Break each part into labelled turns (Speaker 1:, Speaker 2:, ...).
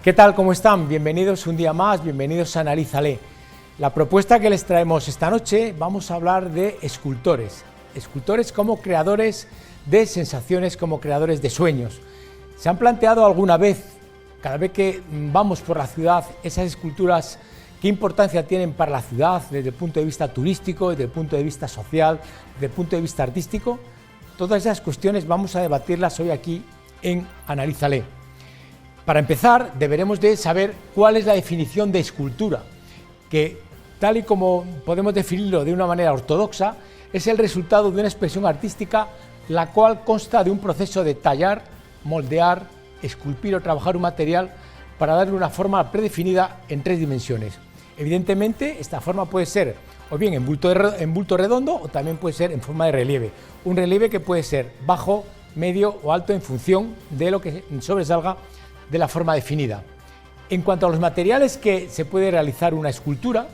Speaker 1: ¿Qué tal? ¿Cómo están? Bienvenidos un día más, bienvenidos a Analízale. La propuesta que les traemos esta noche, vamos a hablar de escultores. Escultores como creadores de sensaciones, como creadores de sueños. ¿Se han planteado alguna vez, cada vez que vamos por la ciudad, esas esculturas, qué importancia tienen para la ciudad desde el punto de vista turístico, desde el punto de vista social, desde el punto de vista artístico? Todas esas cuestiones vamos a debatirlas hoy aquí en Analízale. Para empezar, deberemos de saber cuál es la definición de escultura, que tal y como podemos definirlo de una manera ortodoxa, es el resultado de una expresión artística la cual consta de un proceso de tallar, moldear, esculpir o trabajar un material para darle una forma predefinida en 3 dimensiones. Evidentemente, esta forma puede ser o bien en bulto redondo o también puede ser en forma de relieve. Un relieve que puede ser bajo, medio o alto en función de lo que sobresalga de la forma definida. En cuanto a los materiales que se puede realizar una escultura,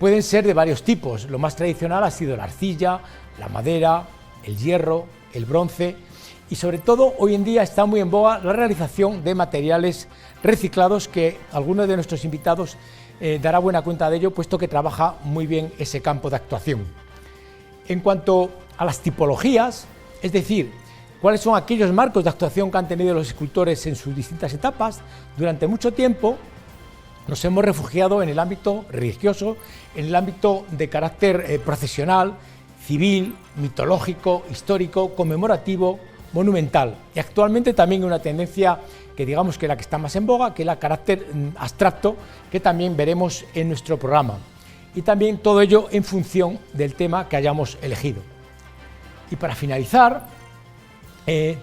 Speaker 1: pueden ser de varios tipos. Lo más tradicional ha sido la arcilla, la madera, el hierro, el bronce y sobre todo hoy en día está muy en boga la realización de materiales reciclados, que alguno de nuestros invitados dará buena cuenta de ello, puesto que trabaja muy bien ese campo de actuación. En cuanto a las tipologías, es decir, cuáles son aquellos marcos de actuación que han tenido los escultores en sus distintas etapas, durante mucho tiempo nos hemos refugiado en el ámbito religioso, en el ámbito de carácter procesional, civil, mitológico, histórico, conmemorativo, monumental. Y actualmente también hay una tendencia que digamos que la que está más en boga, que es la carácter abstracto, que también veremos en nuestro programa. Y también todo ello en función del tema que hayamos elegido. Y para finalizar,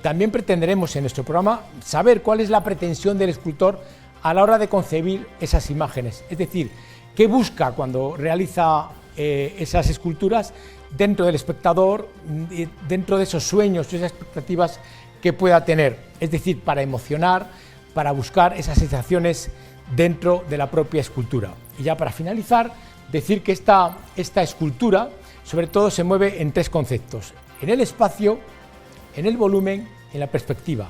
Speaker 1: también pretenderemos en nuestro programa saber cuál es la pretensión del escultor a la hora de concebir esas imágenes, es decir, qué busca cuando realiza esas esculturas dentro del espectador, dentro de esos sueños y esas expectativas que pueda tener, es decir, para emocionar, para buscar esas sensaciones dentro de la propia escultura. Y ya para finalizar, decir que esta escultura sobre todo se mueve en 3 conceptos: en el espacio, en el volumen, en la perspectiva.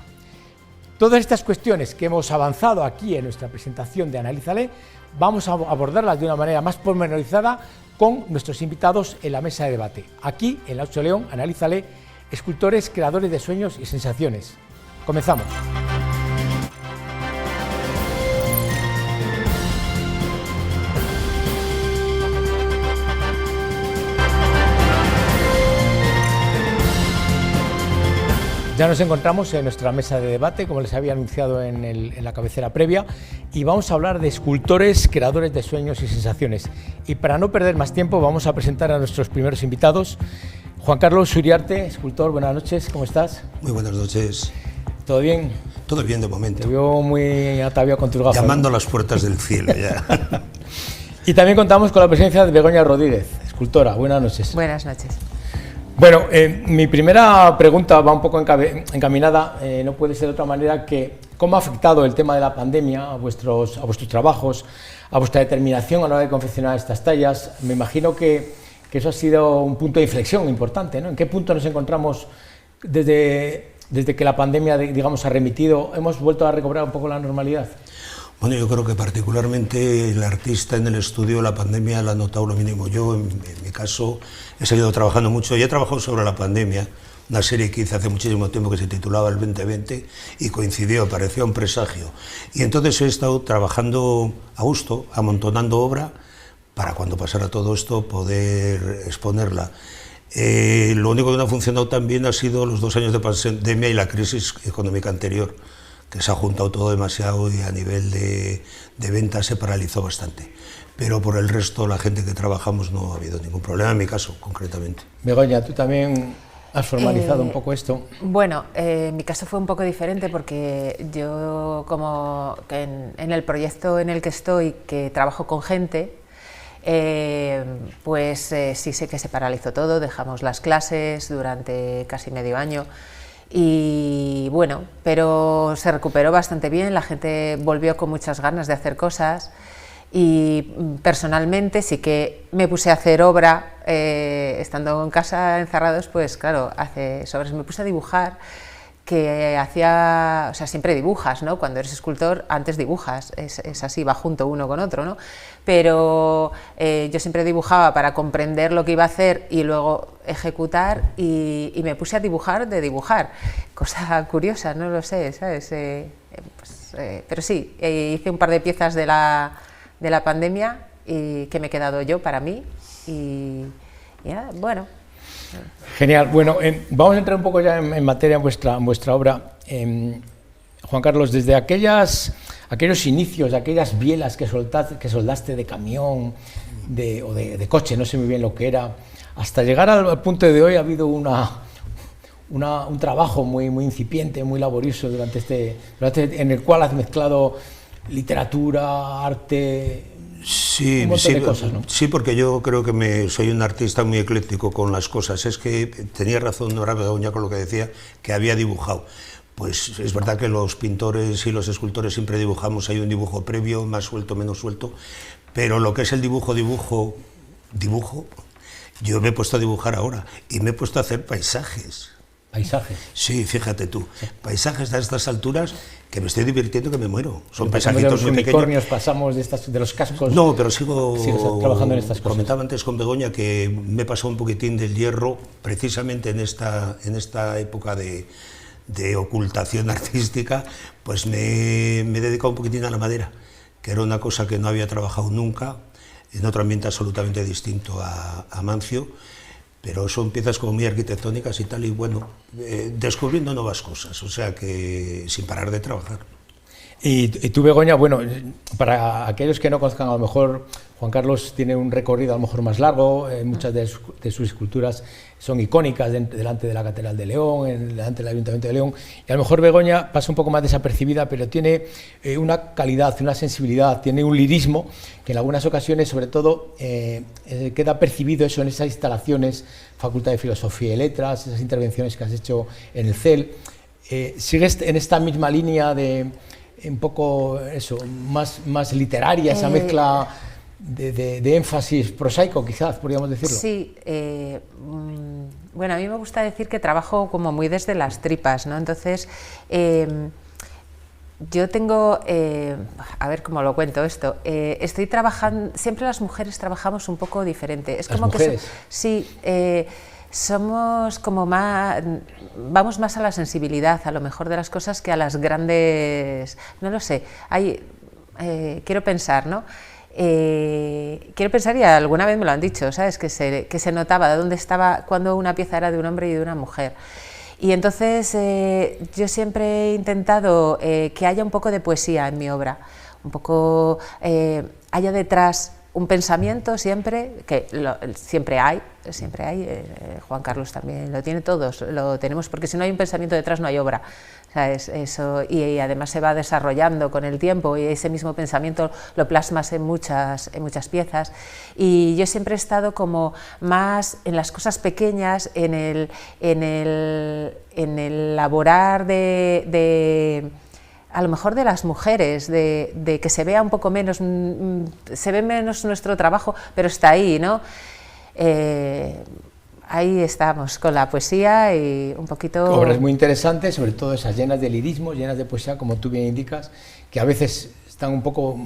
Speaker 1: Todas estas cuestiones que hemos avanzado aquí en nuestra presentación de Analízale, vamos a abordarlas de una manera más pormenorizada con nuestros invitados en la mesa de debate. Aquí, en la 8 León, Analízale, escultores, creadores de sueños y sensaciones. Comenzamos. Ya nos encontramos en nuestra mesa de debate, como les había anunciado en la cabecera previa, y vamos a hablar de escultores, creadores de sueños y sensaciones. Y para no perder más tiempo, vamos a presentar a nuestros primeros invitados. Juan Carlos Uriarte, escultor, buenas noches, ¿cómo estás?
Speaker 2: Muy buenas noches.
Speaker 1: ¿Todo bien?
Speaker 2: Todo bien de momento.
Speaker 1: Te veo muy ataviado con tus gafas.
Speaker 2: Llamando a las puertas del cielo ya.
Speaker 1: Y también contamos con la presencia de Begoña Rodríguez, escultora, buenas noches.
Speaker 3: Buenas noches.
Speaker 1: Bueno, mi primera pregunta va un poco encaminada, no puede ser de otra manera que cómo ha afectado el tema de la pandemia a vuestros trabajos, a vuestra determinación a la hora de confeccionar estas tallas. Me imagino que eso ha sido un punto de inflexión importante, ¿no? ¿En qué punto nos encontramos desde que la pandemia, digamos, ha remitido? ¿Hemos vuelto a recobrar un poco la normalidad?
Speaker 2: Bueno, yo creo que particularmente el artista en el estudio, la pandemia la ha notado lo mínimo. Yo, en mi caso, he seguido trabajando mucho y he trabajado sobre la pandemia, una serie que hice hace muchísimo tiempo que se titulaba El 2020 y coincidió, parecía un presagio. Y entonces he estado trabajando a gusto, amontonando obra para cuando pasara todo esto poder exponerla. Lo único que no ha funcionado tan bien ha sido los 2 años de pandemia y la crisis económica anterior, que se ha juntado todo demasiado y a nivel de ventas se paralizó bastante. Pero por el resto, la gente que trabajamos no ha habido ningún problema, en mi caso, concretamente.
Speaker 1: Begoña, tú también has formalizado un poco esto.
Speaker 3: Bueno, mi caso fue un poco diferente porque yo, como en el proyecto en el que estoy, que trabajo con gente, sí sé que se paralizó todo, dejamos las clases durante casi medio año. Y bueno, pero se recuperó bastante bien, la gente volvió con muchas ganas de hacer cosas y personalmente sí que me puse a hacer obra, estando en casa encerrados, pues claro, me puse a dibujar que hacía, o sea, siempre dibujas, ¿no? Cuando eres escultor, antes dibujas, es así, va junto uno con otro, ¿no? Pero yo siempre dibujaba para comprender lo que iba a hacer y luego ejecutar, y me puse a dibujar de dibujar, cosa curiosa, no lo sé, ¿sabes? Pero sí, hice un par de piezas de la pandemia y que me he quedado yo para mí, y bueno.
Speaker 1: Genial. Bueno, vamos a entrar un poco ya en materia en vuestra obra. Juan Carlos, desde aquellos inicios, aquellas bielas que soldaste de camión o de coche, no sé muy bien lo que era, hasta llegar al punto de hoy ha habido un trabajo muy incipiente, muy laborioso en el cual has mezclado literatura, arte...
Speaker 2: Sí,
Speaker 1: un montón de cosas, ¿no?
Speaker 2: Sí, porque yo creo que soy un artista muy ecléctico con las cosas. Es que tenía razón Nora Begoña con lo que decía, que había dibujado. Pues es verdad que los pintores y los escultores siempre dibujamos, hay un dibujo previo, más suelto, menos suelto, pero lo que es el dibujo, yo me he puesto a dibujar ahora y me he puesto a hacer paisajes.
Speaker 1: ¿Paisajes?
Speaker 2: Sí, fíjate tú, paisajes a estas alturas que me estoy divirtiendo que me muero. Son
Speaker 1: paisajitos
Speaker 2: paisajitos muy pequeños.
Speaker 1: Unicornios, pasamos de los cascos.
Speaker 2: No, pero sigo
Speaker 1: trabajando en estas cosas.
Speaker 2: Comentaba antes con Begoña que me he pasado un poquitín del hierro precisamente en esta época de ocultación artística, pues me he dedicado un poquitín a la madera, que era una cosa que no había trabajado nunca, en otro ambiente absolutamente distinto a Mancio, pero son piezas como muy arquitectónicas y tal, y bueno, descubriendo nuevas cosas, o sea que sin parar de trabajar.
Speaker 1: Y tú, Begoña, bueno, para aquellos que no conozcan, a lo mejor Juan Carlos tiene un recorrido a lo mejor más largo, muchas de sus esculturas son icónicas delante de la Catedral de León, delante del Ayuntamiento de León, y a lo mejor Begoña pasa un poco más desapercibida, pero tiene una calidad, una sensibilidad, tiene un lirismo que en algunas ocasiones, sobre todo, queda percibido eso en esas instalaciones, Facultad de Filosofía y Letras, esas intervenciones que has hecho en el CEL. ¿Sigues en esta misma línea de un poco eso, más literaria, esa mezcla de énfasis prosaico, quizás, podríamos decirlo?
Speaker 3: Sí, bueno, a mí me gusta decir que trabajo como muy desde las tripas, ¿no? Entonces, yo tengo, a ver cómo lo cuento esto, estoy trabajando, siempre las mujeres trabajamos un poco diferente. Es como
Speaker 1: mujeres.
Speaker 3: que sí, somos como más, vamos más a la sensibilidad, a lo mejor de las cosas, que a las grandes, no lo sé, quiero pensar, ¿no? Quiero pensar, y alguna vez me lo han dicho, ¿sabes? Que se notaba de dónde estaba, cuando una pieza era de un hombre y de una mujer. Y entonces yo siempre he intentado que haya un poco de poesía en mi obra, un poco haya detrás un pensamiento siempre, que siempre hay, Juan Carlos también lo tiene, todos lo tenemos, porque si no hay un pensamiento detrás no hay obra, ¿sabes? Eso, y además se va desarrollando con el tiempo, y ese mismo pensamiento lo plasmas en muchas piezas, y yo siempre he estado como más en las cosas pequeñas, en el elaborar a lo mejor de las mujeres, de que se vea un poco menos, se ve menos nuestro trabajo, pero está ahí, ¿no? Ahí estamos, con la poesía y un poquito...
Speaker 1: Obras muy interesantes, sobre todo esas llenas de lirismo, llenas de poesía, como tú bien indicas, que a veces están un poco,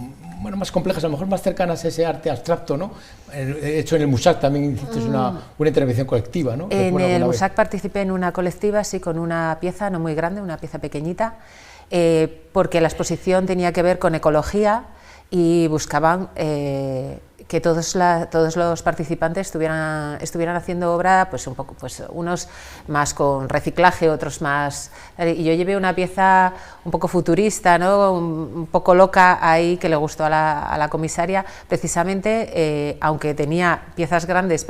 Speaker 1: bueno, más complejas, a lo mejor más cercanas a ese arte abstracto, ¿no? De hecho, en el MUSAC también hiciste una intervención colectiva, ¿no?
Speaker 3: En el MUSAC participé en una colectiva, sí, con una pieza no muy grande, una pieza pequeñita, porque la exposición tenía que ver con ecología y buscaban que todos los participantes estuvieran haciendo obra, pues un poco, pues unos más con reciclaje, otros más, y yo llevé una pieza un poco futurista, ¿no? un poco loca ahí, que le gustó a la comisaria, precisamente, aunque tenía piezas grandes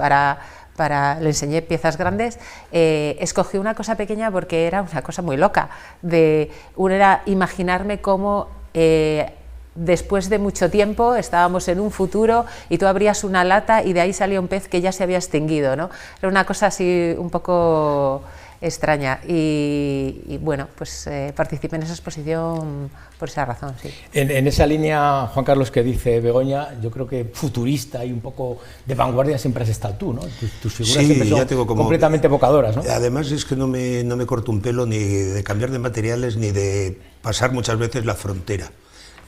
Speaker 3: le enseñé piezas grandes, escogí una cosa pequeña porque era una cosa muy loca, era imaginarme cómo después de mucho tiempo estábamos en un futuro y tú abrías una lata y de ahí salía un pez que ya se había extinguido, ¿no? Era una cosa así un poco extraña. Y bueno, pues participé en esa exposición por esa razón, sí.
Speaker 1: En esa línea, Juan Carlos, que dice Begoña, yo creo que futurista y un poco de vanguardia siempre has estado tú, ¿no? Tus figuras
Speaker 2: sí,
Speaker 1: siempre son completamente evocadoras, ¿no?
Speaker 2: Además es que no me corto un pelo ni de cambiar de materiales ni de pasar muchas veces la frontera.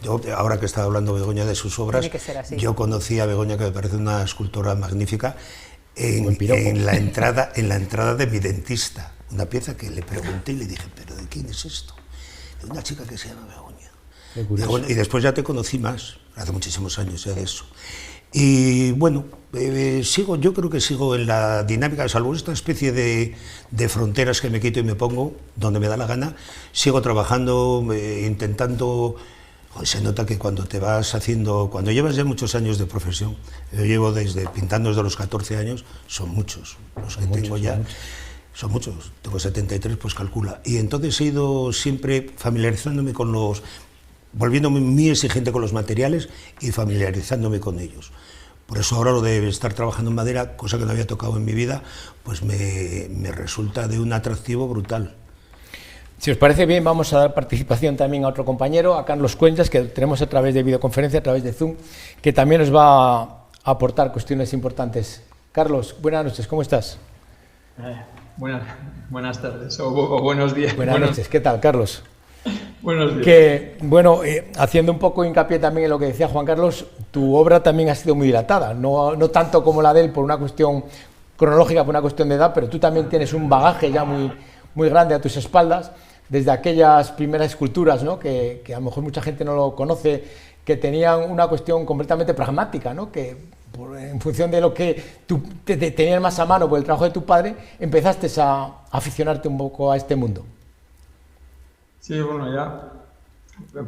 Speaker 2: Yo, ahora que estaba hablando Begoña de sus obras, yo conocí a Begoña, que me parece una escultora magnífica, en la entrada de mi dentista. Una pieza que le pregunté y le dije, ¿pero de quién es esto? De una chica que se llama Begoña. Y después ya te conocí más, hace muchísimos años ya de eso. Y bueno, yo creo que sigo en la dinámica, salvo esta especie de fronteras que me quito y me pongo donde me da la gana, sigo trabajando, intentando. Se nota que cuando te vas haciendo, cuando llevas ya muchos años de profesión, yo llevo pintando desde los 14 años, son muchos los que tengo ya, son muchos, tengo 73, pues calcula. Y entonces he ido siempre familiarizándome con volviéndome muy exigente con los materiales y familiarizándome con ellos. Por eso ahora lo de estar trabajando en madera, cosa que no había tocado en mi vida, pues me resulta de un atractivo brutal.
Speaker 1: Si os parece bien, vamos a dar participación también a otro compañero, a Carlos Cuentas, que tenemos a través de videoconferencia, a través de Zoom, que también nos va a aportar cuestiones importantes. Carlos, buenas noches, ¿cómo estás?
Speaker 4: Buenas tardes o buenos días.
Speaker 1: Buenas noches, ¿qué tal, Carlos?
Speaker 4: Buenos días.
Speaker 1: Que, bueno, haciendo un poco hincapié también en lo que decía Juan Carlos, tu obra también ha sido muy dilatada, no tanto como la de él por una cuestión cronológica, por una cuestión de edad, pero tú también tienes un bagaje ya muy grande a tus espaldas, desde aquellas primeras esculturas, ¿no? que a lo mejor mucha gente no lo conoce, que tenían una cuestión completamente pragmática, ¿no? Que en función de lo que tú tenías más a mano por el trabajo de tu padre, empezaste a aficionarte un poco a este mundo.
Speaker 4: Sí, bueno, ya,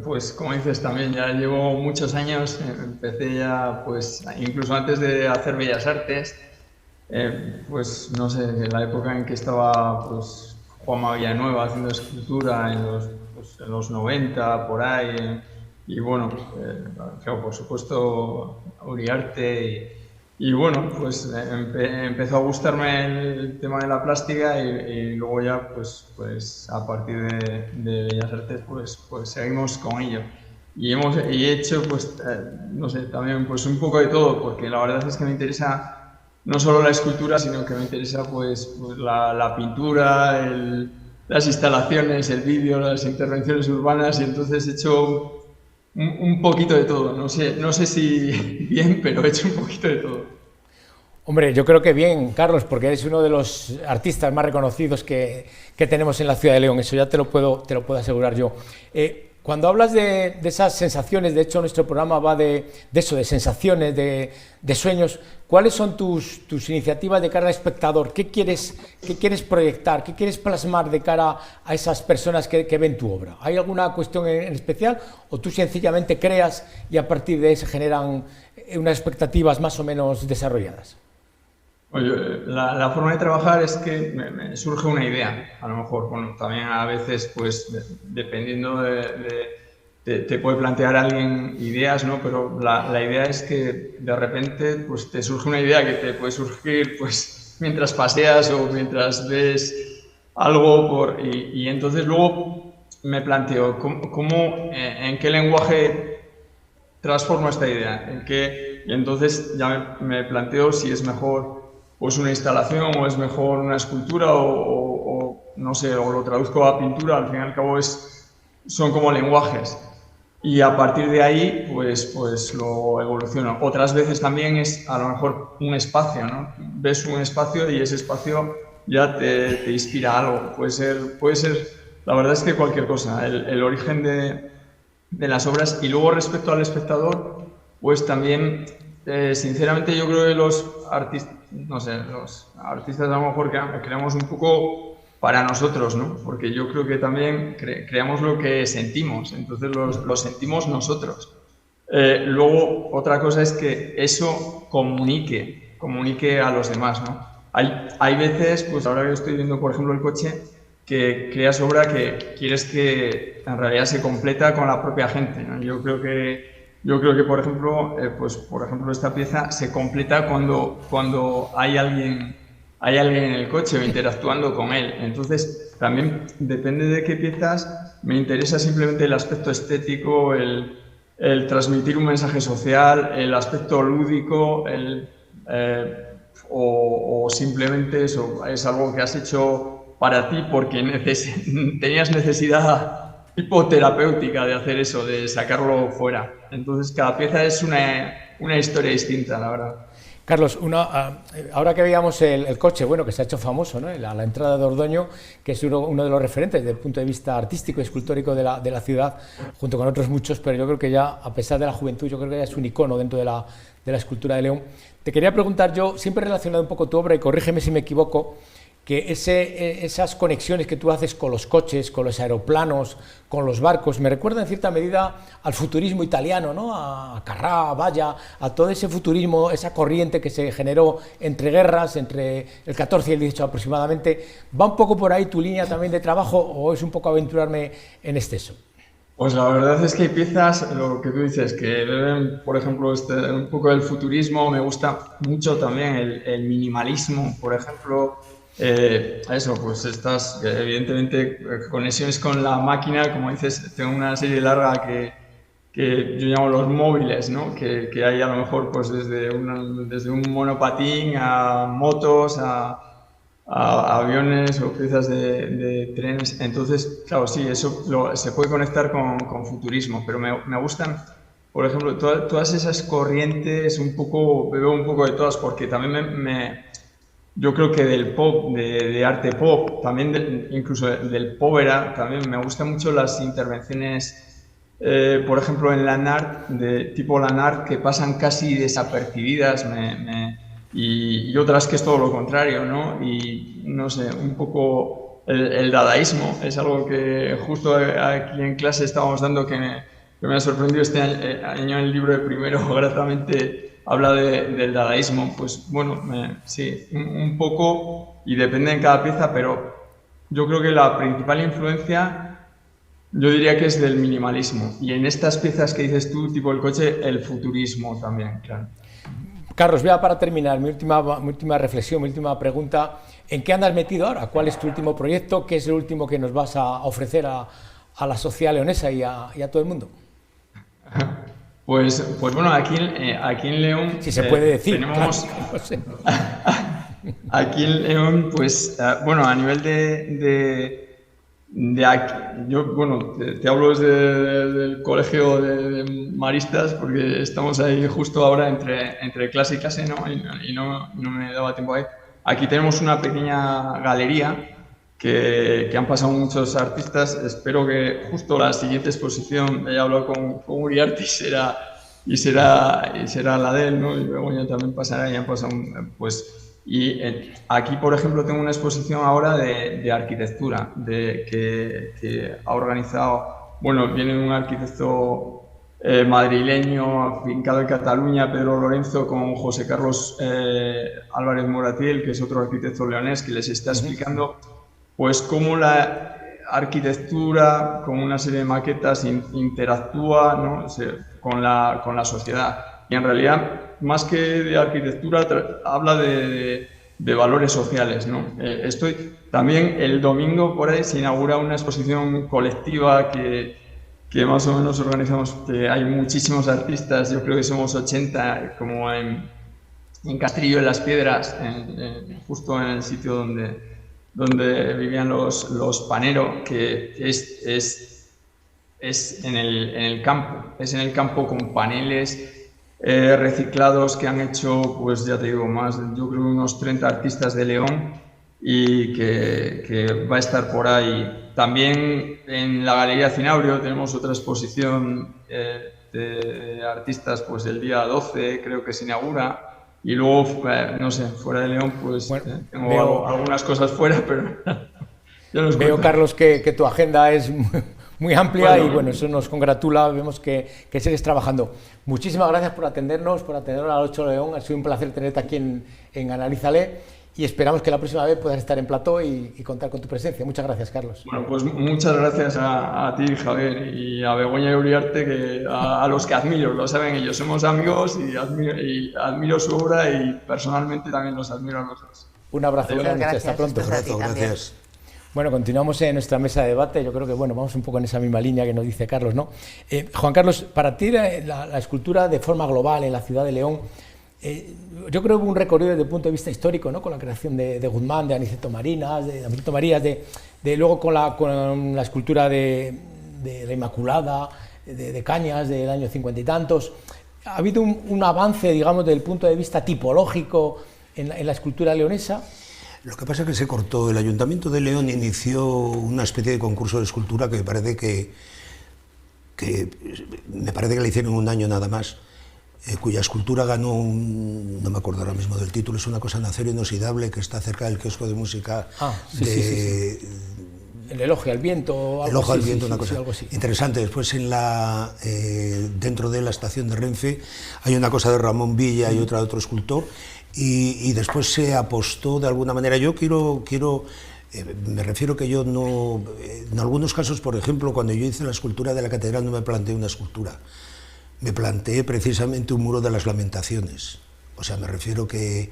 Speaker 4: pues como dices también, ya llevo muchos años, empecé ya, pues incluso antes de hacer Bellas Artes, pues no sé, en la época en que estaba, pues, Juanma Villanueva haciendo escultura en los 90, por ahí, y bueno, claro, por supuesto Uriarte, y bueno, pues empezó a gustarme el tema de la plástica y luego ya pues a partir de Bellas Artes pues seguimos con ello. Y he hecho pues no sé, también pues un poco de todo, porque la verdad es que me interesa no solo la escultura, sino que me interesa pues la pintura, las instalaciones, el vídeo, las intervenciones urbanas, y entonces he hecho un poquito de todo. No sé si bien, pero he hecho un poquito de todo.
Speaker 1: Hombre, yo creo que bien, Carlos, porque eres uno de los artistas más reconocidos que tenemos en la ciudad de León, eso ya te lo puedo asegurar yo. Cuando hablas de esas sensaciones, de hecho nuestro programa va de eso, de sensaciones, de sueños, ¿cuáles son tus iniciativas de cara al espectador? ¿Qué quieres proyectar? ¿Qué quieres plasmar de cara a esas personas que ven tu obra? ¿Hay alguna cuestión en especial o tú sencillamente creas y a partir de ahí se generan unas expectativas más o menos desarrolladas?
Speaker 4: Oye, la forma de trabajar es que me surge una idea, a lo mejor, bueno, también a veces, pues, dependiendo te puede plantear alguien ideas, ¿no? Pero la idea es que de repente, pues, te surge una idea que te puede surgir, pues, mientras paseas o mientras ves algo, y entonces luego me planteo, ¿en qué lenguaje transformo esta idea? Y entonces ya me planteo si es mejor pues una instalación o es mejor una escultura o no sé, o lo traduzco a pintura, al fin y al cabo son como lenguajes. Y a partir de ahí, pues lo evoluciono. Otras veces también es a lo mejor un espacio, ¿no? Ves un espacio y ese espacio ya te inspira algo. Puede ser, la verdad es que cualquier cosa, el origen de las obras. Y luego respecto al espectador, pues también, sinceramente yo creo que los artistas, no sé, los artistas a lo mejor creamos un poco para nosotros, ¿no? Porque yo creo que también creamos lo que sentimos, entonces lo sentimos nosotros. Luego, otra cosa es que eso comunique a los demás, ¿no? Hay veces, pues ahora que estoy viendo, por ejemplo, el coche, que creas obra que quieres que en realidad se completa con la propia gente, ¿no? Yo creo que, por ejemplo, esta pieza se completa cuando hay alguien hay alguien en el coche o interactuando con él. Entonces, también depende de qué piezas, me interesa simplemente el aspecto estético, el transmitir un mensaje social, el aspecto lúdico, o simplemente eso es algo que has hecho para ti porque tenías necesidad tipo terapéutica de hacer eso, de sacarlo fuera. Entonces, cada pieza es una historia distinta, la verdad.
Speaker 1: Carlos, ahora que veíamos el coche, bueno, que se ha hecho famoso, ¿no? La entrada de Ordoño, que es uno de los referentes desde el punto de vista artístico y escultórico de la ciudad, junto con otros muchos, pero yo creo que ya, a pesar de la juventud, yo creo que ya es un icono dentro de la escultura de León. Te quería preguntar yo, siempre relacionado un poco tu obra, y corrígeme si me equivoco, que esas conexiones que tú haces con los coches, con los aeroplanos, con los barcos, me recuerda en cierta medida al futurismo italiano, ¿no? A Carrà, a Valla, a todo ese futurismo, esa corriente que se generó entre guerras, entre el 14 y el 18 aproximadamente. ¿Va un poco por ahí tu línea también de trabajo o es un poco aventurarme en exceso?
Speaker 4: Pues la verdad es que hay piezas, lo que tú dices, que beben, por ejemplo, un poco del futurismo. Me gusta mucho también el minimalismo, por ejemplo. Eso, pues evidentemente, conexiones con la máquina, como dices, tengo una serie larga que yo llamo los móviles, ¿no? Que hay a lo mejor pues desde un monopatín a motos, a aviones o piezas de trenes. Entonces, claro, sí, eso se puede conectar con futurismo, pero me gustan, por ejemplo, todas esas corrientes, bebo un poco de todas, porque también yo creo que del pop, de arte pop, también incluso del povera, también me gustan mucho las intervenciones, por ejemplo, en Lanart, de tipo Lanart, que pasan casi desapercibidas, y otras que es todo lo contrario, ¿no? Y no sé, un poco el dadaísmo es algo que justo aquí en clase estábamos dando que me ha sorprendido este año en el libro de primero, gratamente. Habla del dadaísmo. Pues bueno, sí, un poco, y depende en cada pieza, pero yo creo que la principal influencia, yo diría que es del minimalismo, y en estas piezas que dices tú, tipo el coche, el futurismo también, claro.
Speaker 1: Carlos, ya para terminar, mi última reflexión, mi última pregunta, ¿en qué andas metido ahora? ¿Cuál es tu último proyecto? ¿Qué es el último que nos vas a ofrecer a la sociedad leonesa y a todo el mundo?
Speaker 4: Pues bueno, aquí en León,
Speaker 1: si se puede decir,
Speaker 4: tenemos,
Speaker 1: claro, no sé.
Speaker 4: Aquí en León, pues bueno, a nivel de aquí, yo, bueno, te hablo del colegio de maristas, porque estamos ahí justo ahora entre clase y clase, ¿no? Y no me daba tiempo ahí. Aquí tenemos una pequeña galería que han pasado muchos artistas. Espero que justo la siguiente exposición, he hablado con Uriarte y será la de él, ¿no? Y luego ya también pasará, y han pasado, pues. Y aquí, por ejemplo, tengo una exposición ahora de arquitectura, que ha organizado, bueno, viene un arquitecto madrileño, afincado en Cataluña, Pedro Lorenzo, con José Carlos Álvarez Moratiel, que es otro arquitecto leonés, que les está explicando pues cómo la arquitectura, con una serie de maquetas, interactúa, ¿no? con la sociedad. Y en realidad, más que de arquitectura, habla de valores sociales, ¿no? También el domingo por ahí se inaugura una exposición colectiva que más o menos organizamos, que hay muchísimos artistas, yo creo que somos 80, como en Castrillo de las Piedras, justo en el sitio donde vivían los Panero, que es en el campo con paneles reciclados que han hecho, pues ya te digo, yo creo unos 30 artistas de León, y que va a estar por ahí. También en la Galería Cinaurio tenemos otra exposición de artistas, pues el día 12 creo que se inaugura. Y luego, no sé, fuera de León, pues bueno, tengo algunas cosas fuera, pero ya los
Speaker 1: veo, Carlos, que tu agenda es muy amplia, bueno, y bueno, eso nos congratula, vemos que sigues trabajando. Muchísimas gracias por atendernos, por atender al 8 León. Ha sido un placer tenerte aquí en Analízale, y esperamos que la próxima vez puedas estar en plató y contar con tu presencia. Muchas gracias, Carlos.
Speaker 4: Bueno, pues muchas gracias a ti, Javier, y a Begoña y Uriarte, a los que admiro, lo saben ellos, somos amigos, y admiro su obra, y personalmente también los admiro a los dos.
Speaker 1: Un abrazo, buenas noches, hasta pronto.
Speaker 2: Un abrazo, gracias.
Speaker 1: Bueno, continuamos en nuestra mesa de debate. Yo creo que vamos un poco en esa misma línea que nos dice Carlos, ¿no? Juan Carlos, para ti la escultura de forma global en la ciudad de León, yo creo que hubo un recorrido desde el punto de vista histórico, ¿no? Con la creación de Guzmán, de Aniceto Marías, luego con la escultura de la Inmaculada, de Cañas, del año 50 y tantos. ¿Ha habido un avance, digamos, desde el punto de vista tipológico en la escultura leonesa?
Speaker 2: Lo que pasa es que se cortó. El Ayuntamiento de León inició una especie de concurso de escultura que me parece que le hicieron un año nada más, cuya escultura ganó no me acuerdo ahora mismo del título, es una cosa en acero inoxidable que está cerca del kiosco de música
Speaker 1: sí. El elogio al viento.
Speaker 2: El ojo al viento, una cosa
Speaker 1: algo así.
Speaker 2: Interesante. Después dentro de la estación de Renfe hay una cosa de Ramón Villa y otra de otro escultor, y después se apostó de alguna manera. Yo me refiero que yo no, en algunos casos, por ejemplo, cuando yo hice la escultura de la catedral no me planteé una escultura, me planteé precisamente un muro de las lamentaciones. O sea, me refiero que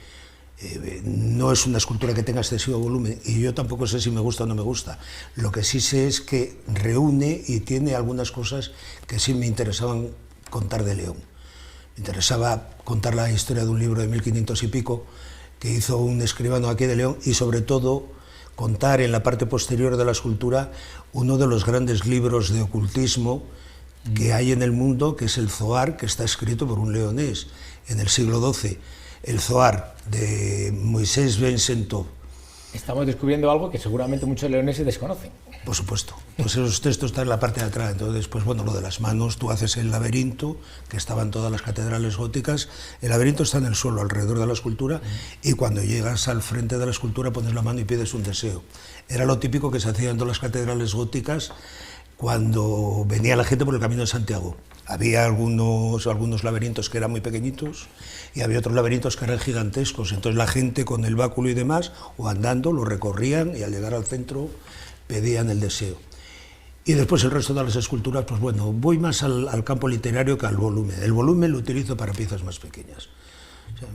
Speaker 2: no es una escultura que tenga excesivo volumen, y yo tampoco sé si me gusta o no me gusta. Lo que sí sé es que reúne y tiene algunas cosas que sí me interesaban contar de León. Me interesaba contar la historia de un libro de 1500 y pico que hizo un escribano aquí de León, y sobre todo contar en la parte posterior de la escultura uno de los grandes libros de ocultismo que hay en el mundo, que es el Zohar, que está escrito por un leonés en el siglo XII. El Zohar de Moisés Ben Sentov.
Speaker 1: Estamos descubriendo algo que seguramente muchos leoneses desconocen.
Speaker 2: Por supuesto. Pues esos textos están en la parte de atrás. Entonces, pues bueno, lo de las manos, tú haces el laberinto, que estaba en todas las catedrales góticas. El laberinto está en el suelo, alrededor de la escultura, y cuando llegas al frente de la escultura pones la mano y pides un deseo. Era lo típico que se hacía en todas las catedrales góticas cuando venía la gente por el Camino de Santiago. Había algunos laberintos que eran muy pequeñitos y había otros laberintos que eran gigantescos. Entonces la gente con el báculo y demás, o andando, lo recorrían, y al llegar al centro pedían el deseo. Y después el resto de las esculturas, pues bueno, voy más al campo literario que al volumen. El volumen lo utilizo para piezas más pequeñas. O sea,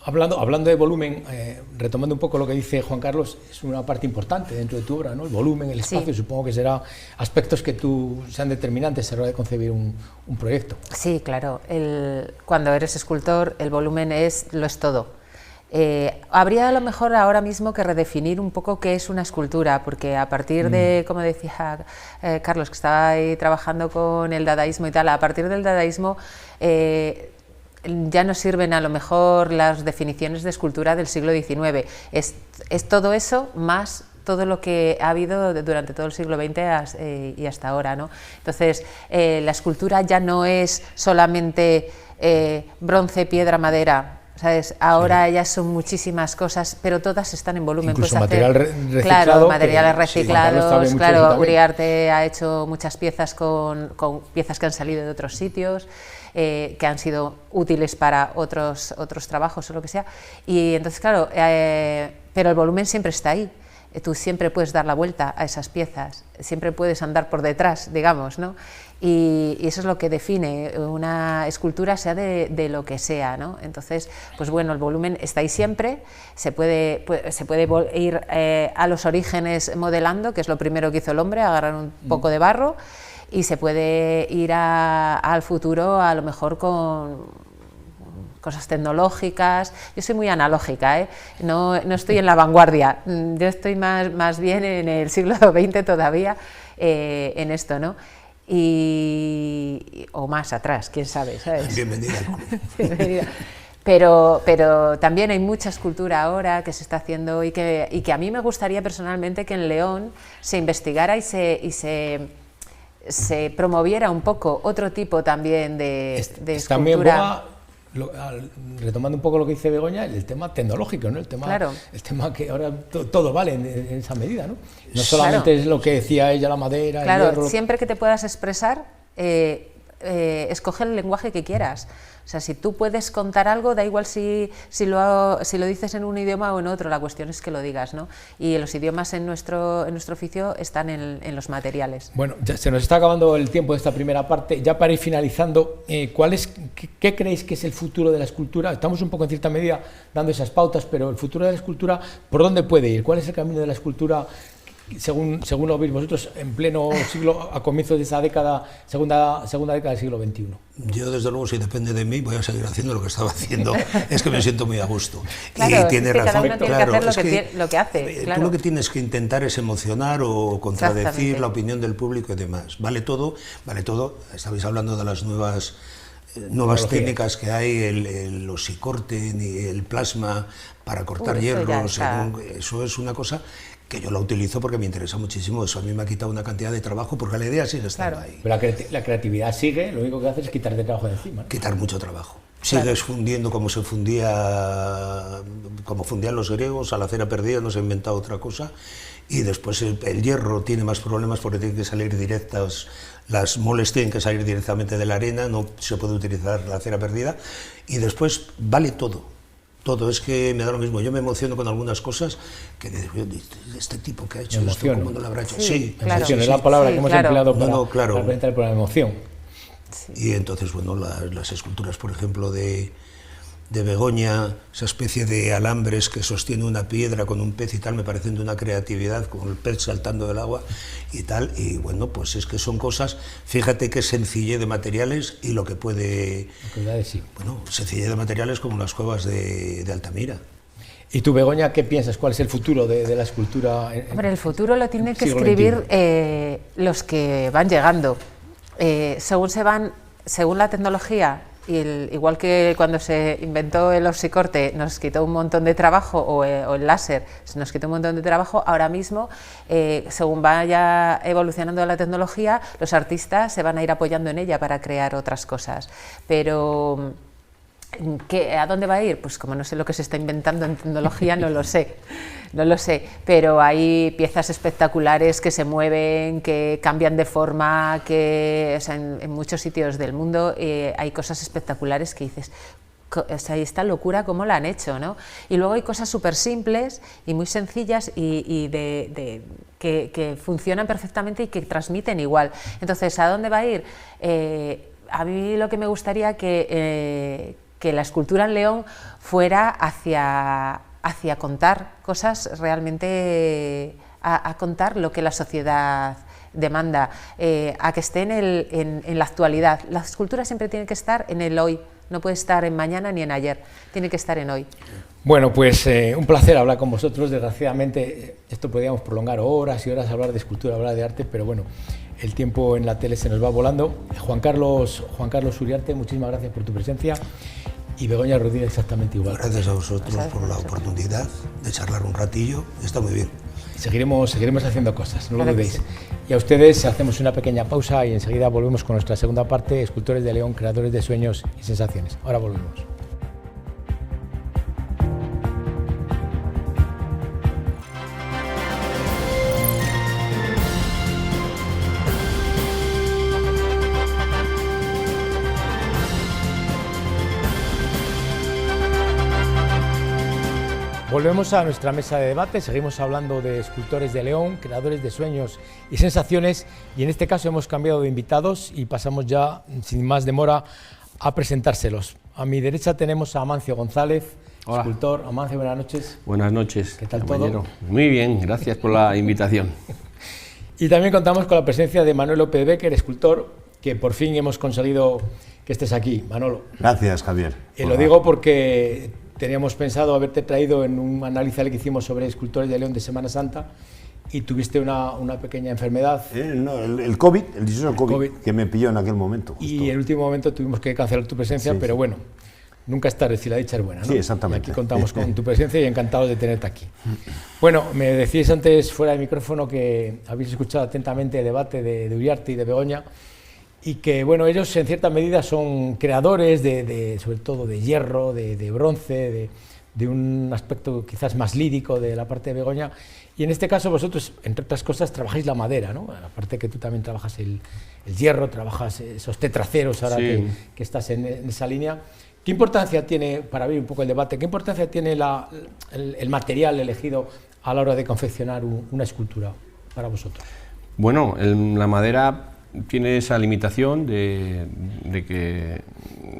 Speaker 1: Hablando de volumen, retomando un poco lo que dice Juan Carlos, es una parte importante dentro de tu obra, ¿no? El volumen, el espacio, supongo que serán aspectos que sean determinantes a la hora de concebir un proyecto.
Speaker 3: Sí, claro. Cuando eres escultor, el volumen lo es todo. Habría a lo mejor ahora mismo que redefinir un poco qué es una escultura, porque a partir de, como decía Carlos, que estaba ahí trabajando con el dadaísmo y tal, a partir del dadaísmo ya no sirven a lo mejor las definiciones de escultura del siglo XIX, es todo eso más todo lo que ha habido durante todo el siglo XX y hasta ahora, ¿no? Entonces, la escultura ya no es solamente bronce, piedra, madera, ¿sabes? Ahora ya son muchísimas cosas, pero todas están en volumen.
Speaker 1: Incluso material reciclado.
Speaker 3: Claro, materiales reciclados,
Speaker 1: sí,
Speaker 3: claro, Uriarte ha hecho muchas piezas con piezas que han salido de otros sitios, que han sido útiles para otros trabajos o lo que sea, y entonces claro, pero el volumen siempre está ahí. Tú siempre puedes dar la vuelta a esas piezas, siempre puedes andar por detrás, digamos, ¿no? Y eso es lo que define una escultura, sea de lo que sea, ¿no? Entonces, pues bueno, el volumen está ahí siempre, se puede ir a los orígenes modelando, que es lo primero que hizo el hombre, agarrar un poco de barro, y se puede ir al futuro a lo mejor con cosas tecnológicas. Yo soy muy analógica, no estoy en la vanguardia, yo estoy más bien en el siglo XX todavía en esto, ¿no? O más atrás, quién sabe, ¿sabes?
Speaker 2: Bienvenida.
Speaker 3: Bienvenida. Pero también hay mucha escultura ahora que se está haciendo y que a mí me gustaría personalmente que en León se investigara y se promoviera un poco otro tipo también de escultura.
Speaker 1: También retomando un poco lo que dice Begoña, el tema tecnológico, ¿no? El tema que ahora todo vale en esa medida, ¿no? No solamente es lo que decía ella, la madera,
Speaker 3: claro,
Speaker 1: el hierro.
Speaker 3: Siempre que te puedas expresar, escoge el lenguaje que quieras. O sea, si tú puedes contar algo, da igual si lo dices en un idioma o en otro, la cuestión es que lo digas, ¿no? Y los idiomas en nuestro oficio están en los materiales.
Speaker 1: Bueno, ya se nos está acabando el tiempo de esta primera parte. Ya para ir finalizando, ¿qué creéis que es el futuro de la escultura? Estamos un poco en cierta medida dando esas pautas, pero el futuro de la escultura, ¿por dónde puede ir? ¿Cuál es el camino de la escultura? Según lo veis vosotros, en pleno siglo, a comienzos de esa década, segunda década del siglo XXI.
Speaker 2: Yo, desde luego, si depende de mí, voy a seguir haciendo lo que estaba haciendo. Es que me siento muy a gusto.
Speaker 3: Claro,
Speaker 2: y tiene
Speaker 3: es que
Speaker 2: razón.
Speaker 3: Cada uno tiene que hacer lo que hace.
Speaker 2: Tú lo que tienes que intentar es emocionar o contradecir la opinión del público y demás. Vale todo. Estabais hablando de las nuevas técnicas que hay, el osicorte, el plasma para cortar hierros. Eso es una cosa que yo la utilizo porque me interesa muchísimo. Eso a mí me ha quitado una cantidad de trabajo porque la idea sigue estando ahí.
Speaker 1: Pero la creatividad sigue, lo único que hace es quitarte trabajo de encima, ¿no?
Speaker 2: Quitar mucho trabajo. Sigues fundiendo como fundían los griegos, a la cera perdida, no se ha inventado otra cosa. Y después el hierro tiene más problemas porque tienen que salir directas, las moles tienen que salir directamente de la arena, no se puede utilizar la cera perdida. Y después vale todo. Todo, es que me da lo mismo. Yo me emociono con algunas cosas que digo, este tipo que ha hecho esto, ¿cómo no lo habrá hecho?
Speaker 3: Sí, claro.
Speaker 1: Emoción es la palabra que hemos empleado para representar por la emoción.
Speaker 2: Sí. Y entonces, bueno, las esculturas, por ejemplo, de Begoña, esa especie de alambres que sostiene una piedra con un pez y tal, me parecen de una creatividad, con el pez saltando del agua y tal, y bueno, pues es que son cosas, fíjate qué sencillez de materiales y lo que puede...
Speaker 1: Sí.
Speaker 2: Bueno, sencillez de materiales como las cuevas de Altamira.
Speaker 1: ¿Y tú, Begoña, qué piensas? ¿Cuál es el futuro de la escultura?
Speaker 3: Hombre, el futuro lo tienen que escribir los que van llegando. Según la tecnología, igual que cuando se inventó el osicorte nos quitó un montón de trabajo, o el láser nos quitó un montón de trabajo, ahora mismo, según vaya evolucionando la tecnología, los artistas se van a ir apoyando en ella para crear otras cosas. Pero ¿a dónde va a ir? Pues como no sé lo que se está inventando en tecnología, no lo sé, pero hay piezas espectaculares que se mueven, que cambian de forma, o sea, en muchos sitios del mundo hay cosas espectaculares que dices, o sea, esta locura cómo la han hecho, ¿no? Y luego hay cosas súper simples y muy sencillas que funcionan perfectamente y que transmiten igual. Entonces, ¿a dónde va a ir? A mí lo que me gustaría que la escultura en León fuera hacia contar cosas realmente, a contar lo que la sociedad demanda, a que esté en la actualidad. La escultura siempre tiene que estar en el hoy, no puede estar en mañana ni en ayer, tiene que estar en hoy.
Speaker 1: Bueno, pues un placer hablar con vosotros. Desgraciadamente esto podríamos prolongar horas y horas, hablar de escultura, hablar de arte, pero bueno, el tiempo en la tele se nos va volando. Juan Carlos Uriarte, muchísimas gracias por tu presencia. Y Begoña Rodríguez exactamente igual.
Speaker 2: Gracias a vosotros por la oportunidad de charlar un ratillo, está muy bien.
Speaker 1: Seguiremos haciendo cosas, no lo dudéis. Y a ustedes hacemos una pequeña pausa y enseguida volvemos con nuestra segunda parte, Escultores de León, creadores de sueños y sensaciones. Ahora volvemos. Volvemos a nuestra mesa de debate, seguimos hablando de escultores de León, creadores de sueños y sensaciones, y en este caso hemos cambiado de invitados y pasamos ya, sin más demora, a presentárselos. A mi derecha tenemos a Amancio González, Hola. Escultor. Amancio, buenas noches.
Speaker 5: Buenas noches.
Speaker 1: ¿Qué tal todo?
Speaker 5: Muy bien, gracias por la invitación.
Speaker 1: Y también contamos con la presencia de Manuel López Becker, escultor, que por fin hemos conseguido que estés aquí. Manolo.
Speaker 6: Gracias, Javier.
Speaker 1: Lo digo porque teníamos pensado haberte traído en un análisis que hicimos sobre escultores de León de Semana Santa y tuviste una pequeña enfermedad.
Speaker 6: No, el COVID, el dichoso COVID, que me pilló en aquel momento. Justo.
Speaker 1: Y en el último momento tuvimos que cancelar tu presencia, sí, pero sí. Bueno, nunca es tarde si la dicha es buena, ¿no?
Speaker 6: Sí, exactamente.
Speaker 1: Y aquí contamos con tu presencia y encantados de tenerte aquí. Bueno, me decíais antes fuera de micrófono que habéis escuchado atentamente el debate de Uriarte y de Begoña, y que bueno, ellos en cierta medida son creadores sobre todo de hierro, de bronce, de un aspecto quizás más lírico de la parte de Begoña, y en este caso vosotros, entre otras cosas, trabajáis la madera, ¿no? Aparte que tú también trabajas el hierro, trabajas esos tetraceros ahora
Speaker 5: Sí.
Speaker 1: que estás en esa línea. ¿Qué importancia tiene, para abrir un poco el debate, qué importancia tiene el material elegido a la hora de confeccionar una escultura para vosotros?
Speaker 5: Bueno, la madera tiene esa limitación de que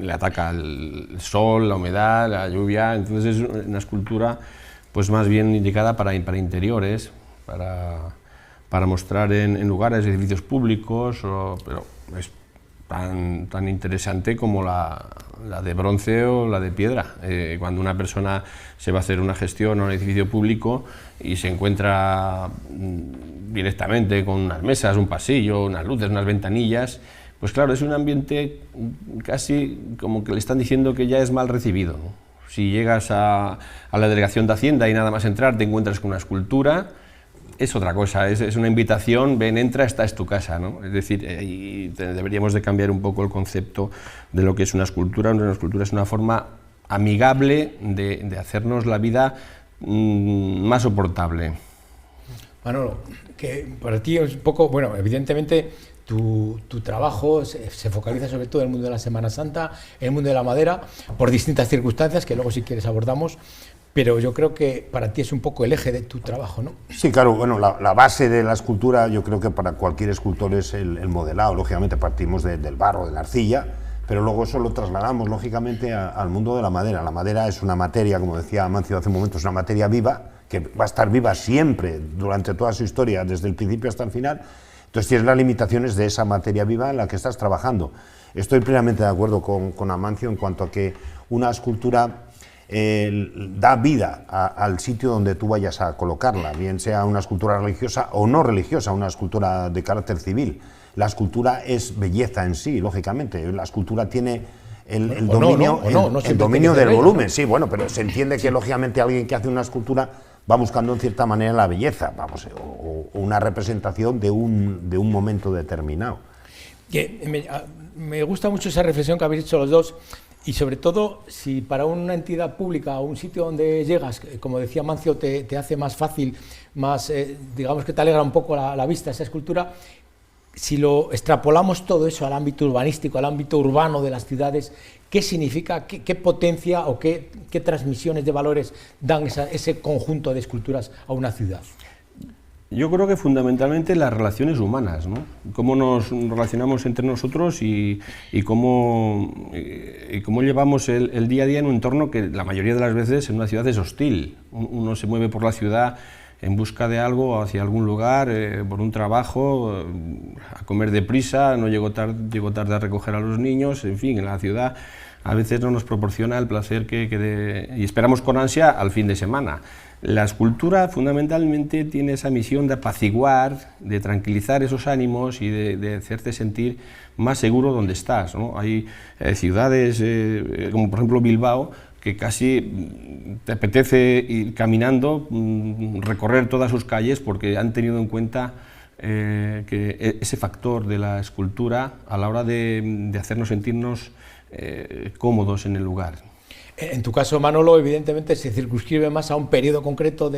Speaker 5: le ataca el sol, la humedad, la lluvia, entonces es una escultura pues más bien indicada para interiores, para mostrar en lugares, edificios públicos, pero es tan interesante como la de bronce o la de piedra. Cuando una persona se va a hacer una gestión a un edificio público y se encuentra directamente con unas mesas, un pasillo, unas luces, unas ventanillas, pues claro, es un ambiente casi como que le están diciendo que ya es mal recibido, ¿no? Si llegas a la delegación de Hacienda y nada más entrar te encuentras con una escultura, es otra cosa, es una invitación, ven, entra, esta es tu casa, ¿no? Es decir, deberíamos de cambiar un poco el concepto de lo que es una escultura. Una escultura es una forma amigable de hacernos la vida más soportable.
Speaker 1: Manolo, que para ti es un poco, bueno, evidentemente tu trabajo se focaliza sobre todo en el mundo de la Semana Santa, en el mundo de la madera, por distintas circunstancias que luego si quieres abordamos, pero yo creo que para ti es un poco el eje de tu trabajo, ¿no?
Speaker 6: Sí, claro, bueno, la base de la escultura yo creo que para cualquier escultor es el modelado. Lógicamente partimos del barro, de la arcilla, pero luego eso lo trasladamos lógicamente al mundo de la madera. La madera es una materia, como decía Amancio hace un momento, es una materia viva, que va a estar viva siempre durante toda su historia, desde el principio hasta el final. Entonces tienes las limitaciones de esa materia viva en la que estás trabajando. Estoy plenamente de acuerdo con Amancio en cuanto a que una escultura da vida al sitio donde tú vayas a colocarla, bien sea una escultura religiosa o no religiosa, una escultura de carácter civil. La escultura es belleza en sí, lógicamente. La escultura tiene el dominio del volumen, sí, bueno, pero se entiende que lógicamente alguien que hace una escultura va buscando en cierta manera la belleza, vamos, o una representación de un momento determinado.
Speaker 1: Me gusta mucho esa reflexión que habéis hecho los dos. Y sobre todo, si para una entidad pública o un sitio donde llegas, como decía Mancio, te hace más fácil, más, digamos que te alegra un poco la vista esa escultura, si lo extrapolamos todo eso al ámbito urbanístico, al ámbito urbano de las ciudades, ¿qué significa, qué potencia o qué transmisiones de valores dan ese conjunto de esculturas a una ciudad?
Speaker 5: Yo creo que fundamentalmente las relaciones humanas, ¿no? Cómo nos relacionamos entre nosotros y cómo llevamos el día a día en un entorno que la mayoría de las veces en una ciudad es hostil. Uno se mueve por la ciudad en busca de algo, hacia algún lugar, por un trabajo, a comer deprisa, no llego tarde a recoger a los niños, en fin, en la ciudad a veces no nos proporciona el placer y esperamos con ansia al fin de semana. La escultura fundamentalmente tiene esa misión de apaciguar, de tranquilizar esos ánimos y de hacerte sentir más seguro donde estás, ¿no? Hay ciudades, como por ejemplo Bilbao, que casi te apetece ir caminando, recorrer todas sus calles porque han tenido en cuenta que ese factor de la escultura a la hora de hacernos sentirnos cómodos en el lugar.
Speaker 1: En tu caso, Manolo, evidentemente se circunscribe más a un periodo concreto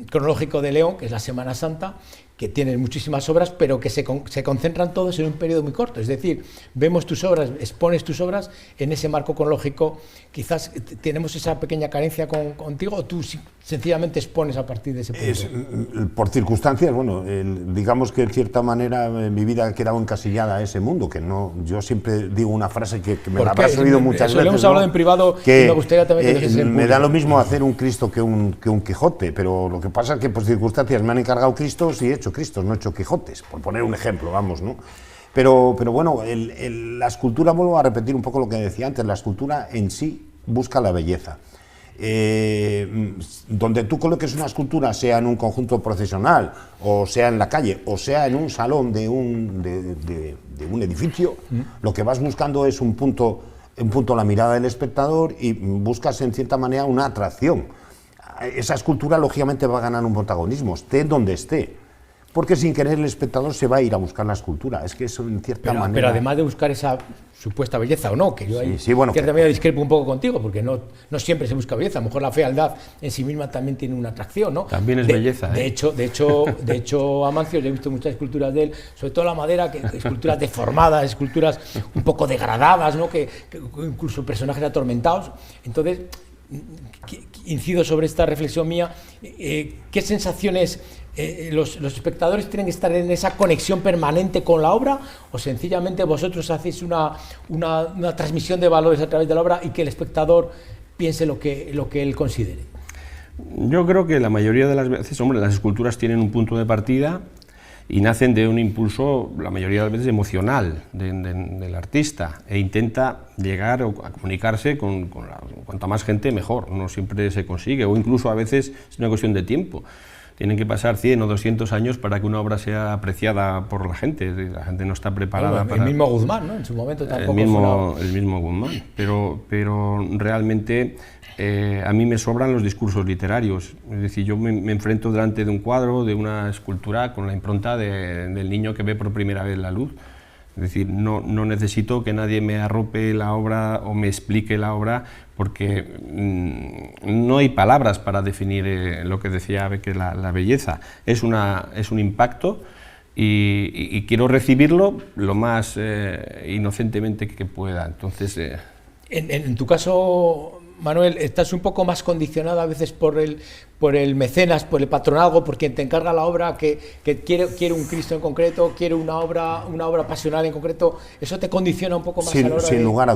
Speaker 1: cronológico de León, que es la Semana Santa, que tiene muchísimas obras, pero que se concentran todos en un periodo muy corto. Es decir, vemos tus obras, expones tus obras en ese marco cronológico. Quizás tenemos esa pequeña carencia contigo, o tú sencillamente expones a partir de ese punto.
Speaker 6: Por circunstancias, bueno, digamos que en cierta manera mi vida ha quedado encasillada a ese mundo, que no, yo siempre digo una frase que me la habrás oído muchas veces.
Speaker 1: Lo hemos hablado en privado y me gustaría también que dijese en público.
Speaker 6: Me da lo mismo hacer un Cristo que un Quijote, pero lo que pasa es que por circunstancias me han encargado Cristos y he hecho Cristos, no he hecho Quijotes, por poner un ejemplo, vamos, ¿no? Pero bueno, la escultura, vuelvo a repetir un poco lo que decía antes, la escultura en sí busca la belleza. Donde tú coloques una escultura, sea en un conjunto procesional, o sea en la calle, o sea en un salón de un edificio, lo que vas buscando es un punto a la mirada del espectador y buscas en cierta manera una atracción. Esa escultura lógicamente va a ganar un protagonismo, esté donde esté. porque sin querer el espectador se va a ir a buscar la escultura. Es que eso en cierta manera...
Speaker 1: Pero además de buscar esa supuesta belleza o no, que yo ahí
Speaker 6: bueno,
Speaker 1: cierta manera discrepo un poco contigo, porque no siempre se busca belleza, a lo mejor la fealdad en sí misma también tiene una atracción, ¿no?
Speaker 5: También es belleza.
Speaker 1: De hecho, Amancio, yo he visto muchas esculturas de él, sobre todo la madera, esculturas deformadas, esculturas un poco degradadas, ¿no? que incluso personajes atormentados. Entonces, incido sobre esta reflexión mía, ¿qué sensaciones los espectadores tienen que estar en esa conexión permanente con la obra, o sencillamente vosotros hacéis una transmisión de valores a través de la obra y que el espectador piense lo que él considere?
Speaker 5: Yo creo que la mayoría de las veces, hombre, las esculturas tienen un punto de partida y nacen de un impulso, la mayoría de las veces, emocional del artista, e intenta llegar a comunicarse con cuanta más gente mejor. No siempre se consigue, o incluso a veces es una cuestión de tiempo. Tienen que pasar 100 o 200 años para que una obra sea apreciada por la gente. La gente no está preparada para...
Speaker 1: El mismo Guzmán, ¿no? En su momento tampoco
Speaker 5: el mismo Guzmán, pero realmente a mí me sobran los discursos literarios. Es decir, yo me enfrento delante de un cuadro, de una escultura, con la impronta del niño que ve por primera vez la luz. Es decir, no necesito que nadie me arrope la obra o me explique la obra, porque no hay palabras para definir lo que decía Becker, la belleza. Es un impacto y quiero recibirlo lo más inocentemente que pueda. Entonces,
Speaker 1: en tu caso, Manuel, estás un poco más condicionado a veces por el mecenas, por el patronazgo, por quien te encarga la obra, que quiere un Cristo en concreto, quiere una obra pasional en concreto. ¿Eso te condiciona un poco más a la hora
Speaker 6: sin lugar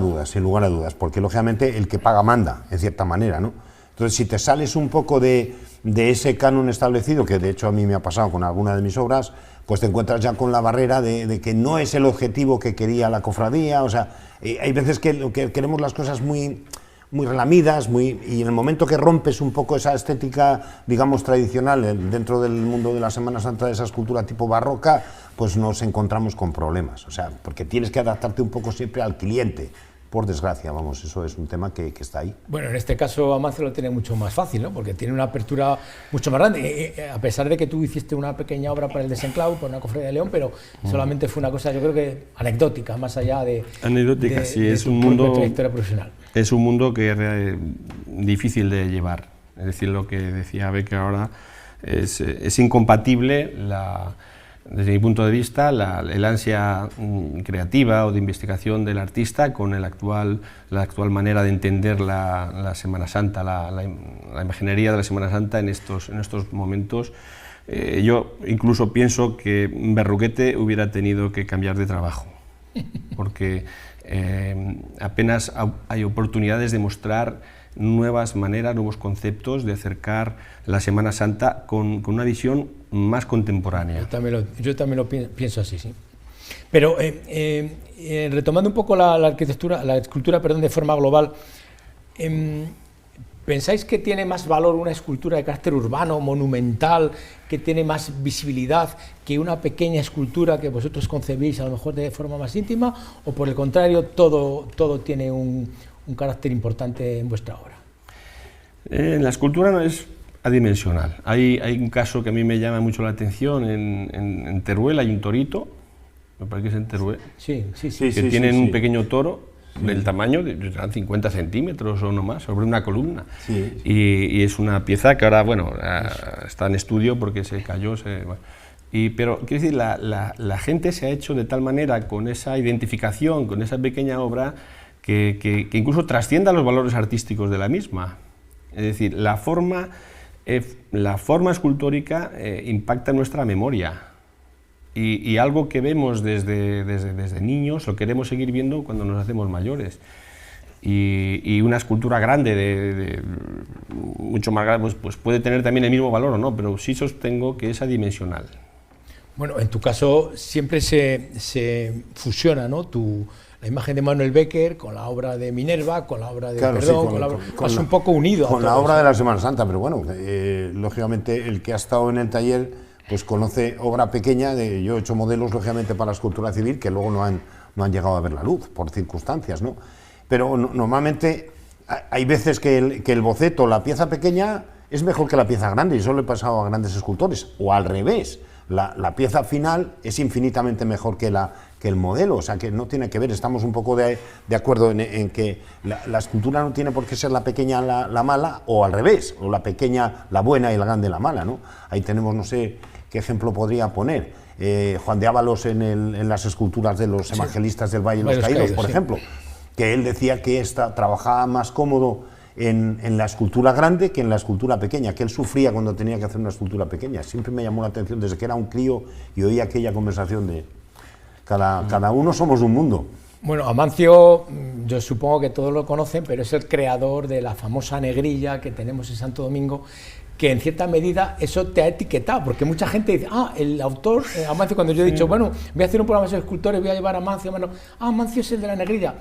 Speaker 6: a dudas, porque lógicamente el que paga manda, en cierta manera, ¿no? Entonces, si te sales un poco de ese canon establecido, que de hecho a mí me ha pasado con alguna de mis obras, pues te encuentras ya con la barrera de que no es el objetivo que quería la cofradía. O sea, hay veces que queremos las cosas muy relamidas, y en el momento que rompes un poco esa estética, digamos, tradicional dentro del mundo de la Semana Santa, de esa escultura tipo barroca, pues nos encontramos con problemas. O sea, porque tienes que adaptarte un poco siempre al cliente. Por desgracia, vamos, eso es un tema que está ahí.
Speaker 1: Bueno, en este caso Amancio lo tiene mucho más fácil, ¿no? Porque tiene una apertura mucho más grande, a pesar de que tú hiciste una pequeña obra para el Desenclavo, por una cofradía de León, pero solamente fue una cosa, yo creo que anecdótica, más allá de...
Speaker 5: Anecdótica, sí, es un mundo... trayectoria profesional. Es un mundo que es difícil de llevar, es decir, lo que decía Becker ahora, es incompatible desde mi punto de vista, el ansia creativa o de investigación del artista con la actual manera de entender la Semana Santa, la imaginería de la Semana Santa en estos momentos. Yo incluso pienso que Berruguete hubiera tenido que cambiar de trabajo, porque apenas hay oportunidades de mostrar nuevas maneras, nuevos conceptos de acercar la Semana Santa con una visión más contemporánea.
Speaker 1: Yo también lo pienso así, sí. Pero retomando un poco la escultura, de forma global, ¿pensáis que tiene más valor una escultura de carácter urbano, monumental, que tiene más visibilidad que una pequeña escultura que vosotros concebís a lo mejor de forma más íntima, o por el contrario todo tiene un carácter importante en vuestra obra?
Speaker 5: La escultura no es adimensional. Hay un caso que a mí me llama mucho la atención, en Teruel hay un torito, me parece que es en Teruel, que tienen un pequeño toro del tamaño de 50 centímetros o no más, sobre una columna. Sí. Y es una pieza que ahora, bueno, está en estudio porque se cayó. Pero quiero decir, la gente se ha hecho de tal manera con esa identificación, con esa pequeña obra, que incluso trascienda los valores artísticos de la misma. Es decir, la forma escultórica impacta en nuestra memoria, y algo que vemos desde niños lo queremos seguir viendo cuando nos hacemos mayores. Y una escultura grande, mucho más grande, pues puede tener también el mismo valor o no, pero sí sostengo que es adimensional.
Speaker 1: Bueno, en tu caso siempre se fusiona, ¿no? La imagen de Manuel Becker con la obra de Minerva, con la obra de Perdón, vas un poco unido.
Speaker 6: Con la obra de la Semana Santa, pero bueno, lógicamente el que ha estado en el taller pues conoce obra pequeña. Yo he hecho modelos, lógicamente, para la escultura civil que luego no han llegado a ver la luz, por circunstancias, ¿no? Pero normalmente hay veces que el boceto, la pieza pequeña, es mejor que la pieza grande, y eso le he pasado a grandes escultores, o al revés. la pieza final es infinitamente mejor que el modelo, o sea que no tiene que ver, estamos un poco de acuerdo en que la escultura no tiene por qué ser la pequeña la mala, o al revés, o la pequeña la buena y la grande la mala, ¿no? Ahí tenemos, no sé qué ejemplo podría poner, Juan de Ávalos en las esculturas de los evangelistas del Valle de los Caídos, por ejemplo, que él decía que trabajaba más cómodo en la escultura grande que en la escultura pequeña, que él sufría cuando tenía que hacer una escultura pequeña. Siempre me llamó la atención desde que era un crío y oía aquella conversación de cada uno somos un mundo.
Speaker 1: Bueno, Amancio, yo supongo que todos lo conocen, pero es el creador de la famosa negrilla que tenemos en Santo Domingo, que en cierta medida eso te ha etiquetado, porque mucha gente dice, el autor, Amancio, cuando yo he dicho, bueno, voy a hacer un programa de escultores, voy a llevar a Amancio, Amancio es el de la negrilla.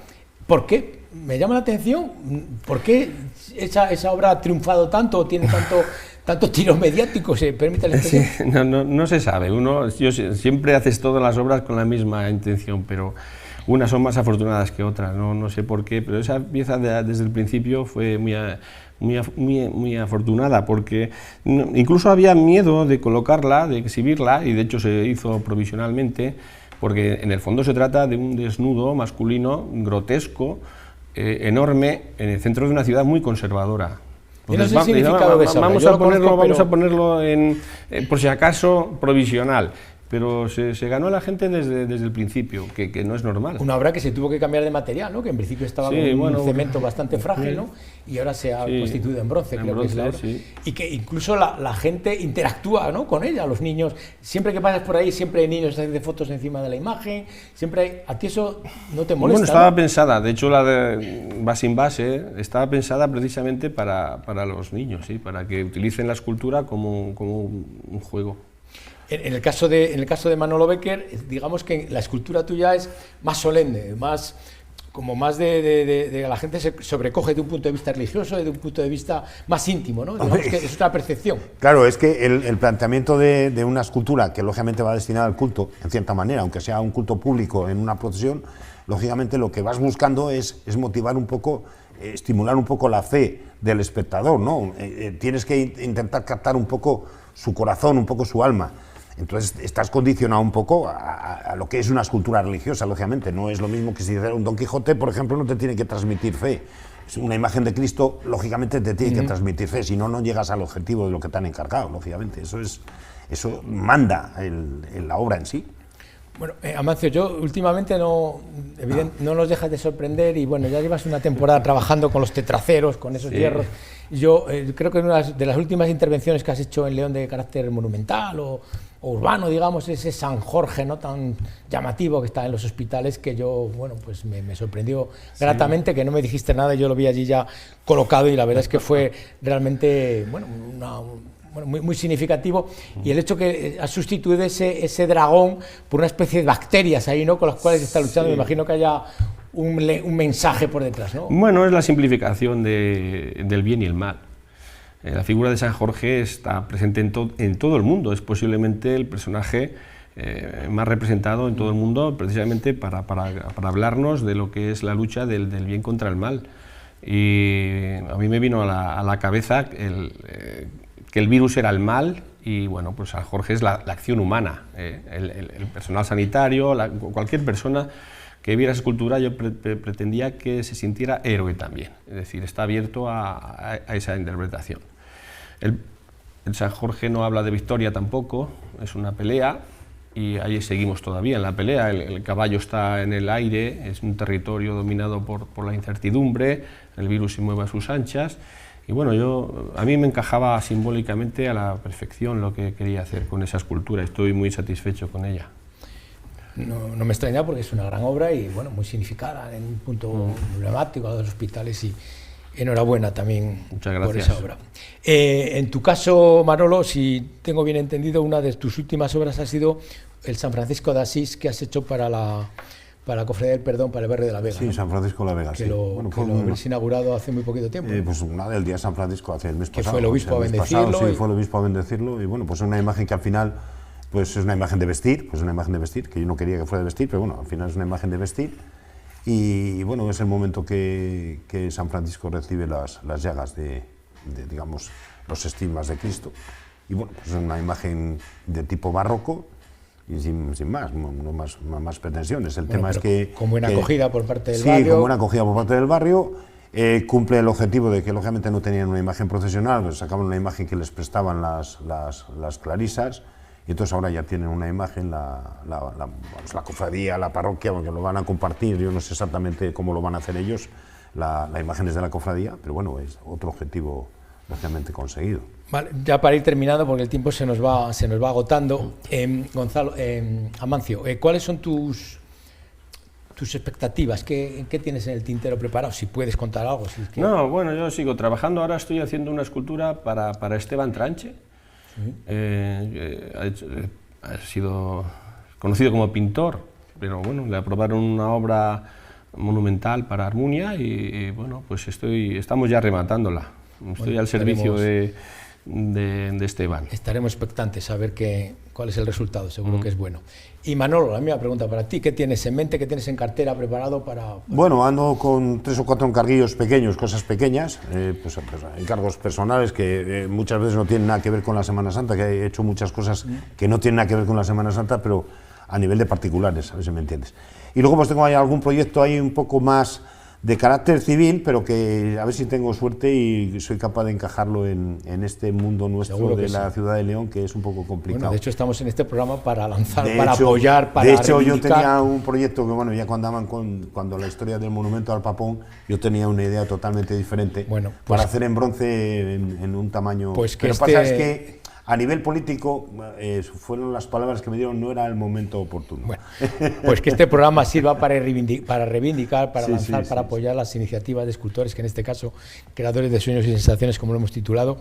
Speaker 1: ¿Por qué? Me llama la atención, ¿por qué esa obra ha triunfado tanto, o tiene tanto tiro mediático, se permite la expresión?
Speaker 5: Sí, no se sabe, siempre haces todas las obras con la misma intención, pero unas son más afortunadas que otras, no sé por qué, pero esa pieza desde el principio fue muy afortunada, porque incluso había miedo de colocarla, de exhibirla, y de hecho se hizo provisionalmente, porque en el fondo se trata de un desnudo masculino grotesco, enorme, en el centro de una ciudad muy conservadora.
Speaker 1: Entonces, no sé el significado de esa obra.
Speaker 5: Vamos a ponerlo por si acaso, provisional. Pero se ganó a la gente desde el principio, que no es normal.
Speaker 1: Una obra que se tuvo que cambiar de material, ¿no? Que en principio estaba con un cemento bastante frágil, ¿no? Y ahora se ha constituido en bronce, creo que es la obra. Sí. Y que incluso la gente interactúa, ¿no? Con ella, los niños. Siempre que pasas por ahí, siempre hay niños haciendo fotos encima de la imagen, siempre hay... ¿A ti eso no te molesta?
Speaker 5: Bueno, estaba
Speaker 1: ¿no?
Speaker 5: pensada, de hecho la de Basin Base estaba pensada precisamente para los niños, ¿sí? Para que utilicen la escultura como un juego.
Speaker 1: En el caso de Manolo Becker, digamos que la escultura tuya es más solemne, más de la gente se sobrecoge de un punto de vista religioso, de un punto de vista más íntimo, ¿no? Digamos que es otra percepción.
Speaker 6: Claro, es que el planteamiento de una escultura que lógicamente va destinada al culto, en cierta manera, aunque sea un culto público en una procesión, lógicamente lo que vas buscando es motivar un poco, estimular un poco la fe del espectador, ¿no? Tienes que intentar captar un poco su corazón, un poco su alma. Entonces estás condicionado un poco a lo que es una escultura religiosa, lógicamente. No es lo mismo que si un Don Quijote, por ejemplo, no te tiene que transmitir fe. Una imagen de Cristo, lógicamente, te tiene que transmitir fe, si no, no llegas al objetivo de lo que te han encargado, lógicamente. Eso manda en la obra en sí.
Speaker 1: Bueno, Amancio, yo últimamente no nos dejas de sorprender y bueno, ya llevas una temporada trabajando con los tetraceros, con esos hierros. Yo creo que una de las últimas intervenciones que has hecho en León de carácter monumental o urbano, digamos, ese San Jorge no tan llamativo que está en los hospitales, que yo, bueno, pues me sorprendió gratamente, que no me dijiste nada, yo lo vi allí ya colocado y la verdad es que fue realmente, bueno, muy significativo, y el hecho que has sustituido ese dragón por una especie de bacterias ahí, ¿no?, con las cuales está luchando, me imagino que haya un mensaje por detrás, ¿no?
Speaker 5: Bueno, es la simplificación del bien y el mal. La figura de San Jorge está presente en todo el mundo, es posiblemente el personaje más representado en todo el mundo, precisamente para hablarnos de lo que es la lucha del bien contra el mal. Y a mí me vino a la cabeza que el virus era el mal y bueno, pues San Jorge es la acción humana, el personal sanitario, cualquier persona que viera esa escultura, yo pretendía que se sintiera héroe también, es decir, está abierto a esa interpretación. El San Jorge no habla de victoria tampoco, es una pelea y ahí seguimos todavía en la pelea, el caballo está en el aire, es un territorio dominado por la incertidumbre, el virus se mueve a sus anchas. Y bueno, a mí me encajaba simbólicamente a la perfección lo que quería hacer con esa escultura, estoy muy satisfecho con ella.
Speaker 1: No me extraña porque es una gran obra y bueno, muy significada en un punto emblemático de los hospitales y enhorabuena también por esa obra. En tu caso, Manolo, si tengo bien entendido, una de tus últimas obras ha sido el San Francisco de Asís que has hecho para la Cofradía del Perdón, para el barrio de la Vega.
Speaker 6: Sí, ¿no? San Francisco de la Vega,
Speaker 1: que
Speaker 6: sí.
Speaker 1: lo habéis inaugurado hace muy poquito tiempo.
Speaker 6: Pues una del día de San Francisco, hace el mes pasado.
Speaker 1: Que fue el obispo a bendecirlo.
Speaker 6: Sí, fue el obispo a bendecirlo y bueno, pues es una imagen que al final pues es una imagen de vestir, que yo no quería que fuera de vestir, pero bueno, al final es una imagen de vestir y bueno, es el momento que San Francisco recibe las llagas de digamos, los estigmas de Cristo y bueno, pues es una imagen de tipo barroco y sin más, no más pretensiones. El tema es que...
Speaker 1: Con buena acogida por parte del
Speaker 6: sí,
Speaker 1: barrio.
Speaker 6: Sí, con buena acogida por parte del barrio. Cumple el objetivo de que lógicamente no tenían una imagen procesional, pues sacaban una imagen que les prestaban las clarisas, y entonces ahora ya tienen una imagen, la cofradía, la parroquia, porque lo van a compartir, yo no sé exactamente cómo lo van a hacer ellos, la imagen es de la cofradía, pero bueno, es otro objetivo lógicamente conseguido.
Speaker 1: Vale, ya para ir terminando, porque el tiempo se nos va agotando, Gonzalo, Amancio, ¿cuáles son tus expectativas? ¿Qué tienes en el tintero preparado? Si puedes contar algo. Si es que...
Speaker 5: No, bueno, yo sigo trabajando, ahora estoy haciendo una escultura para Esteban Tranche. Ha sido conocido como pintor, pero bueno, le aprobaron una obra monumental para Armunia y bueno, pues estamos ya rematándola. Estoy al servicio de Esteban.
Speaker 1: Estaremos expectantes a ver cuál es el resultado, seguro que es bueno. Y Manolo, la misma pregunta para ti, ¿qué tienes en mente, qué tienes en cartera preparado para...?
Speaker 6: Bueno, ando con 3 o 4 encarguillos pequeños, cosas pequeñas, pues encargos personales que muchas veces no tienen nada que ver con la Semana Santa, que he hecho muchas cosas que no tienen nada que ver con la Semana Santa, pero a nivel de particulares, a ver si me entiendes. Y luego pues tengo ahí algún proyecto ahí un poco más de carácter civil, pero que a ver si tengo suerte y soy capaz de encajarlo en este mundo nuestro de la ciudad de León, que es un poco complicado.
Speaker 1: Bueno, de hecho estamos en este programa para lanzar, apoyar, para
Speaker 6: de hecho,
Speaker 1: reivindicar.
Speaker 6: yo tenía un proyecto que, bueno, ya cuando la historia del monumento al Papón, yo tenía una idea totalmente diferente,
Speaker 1: bueno, pues,
Speaker 6: para hacer en bronce en un tamaño...
Speaker 1: Pues que
Speaker 6: pero pasa es que a nivel político, fueron las palabras que me dieron, no era el momento oportuno.
Speaker 1: Bueno, pues que este programa sirva para reivindicar, para lanzar, para apoyar las iniciativas de escultores, que en este caso, creadores de sueños y sensaciones, como lo hemos titulado,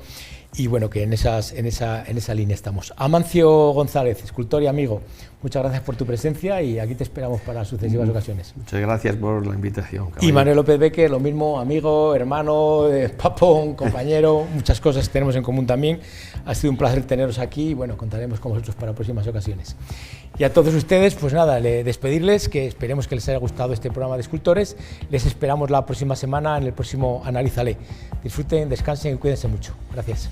Speaker 1: y bueno, que en esa línea estamos. Amancio González, escultor y amigo, muchas gracias por tu presencia y aquí te esperamos para sucesivas ocasiones.
Speaker 5: Muchas gracias por la invitación, caballero.
Speaker 1: Y Manuel López Becker, lo mismo, amigo, hermano, Papón, compañero, muchas cosas tenemos en común también. Ha sido un placer teneros aquí y bueno, contaremos con vosotros para próximas ocasiones. Y a todos ustedes, pues nada, despedirles, que esperemos que les haya gustado este programa de escultores. Les esperamos la próxima semana en el próximo Analízale. Disfruten, descansen y cuídense mucho. Gracias.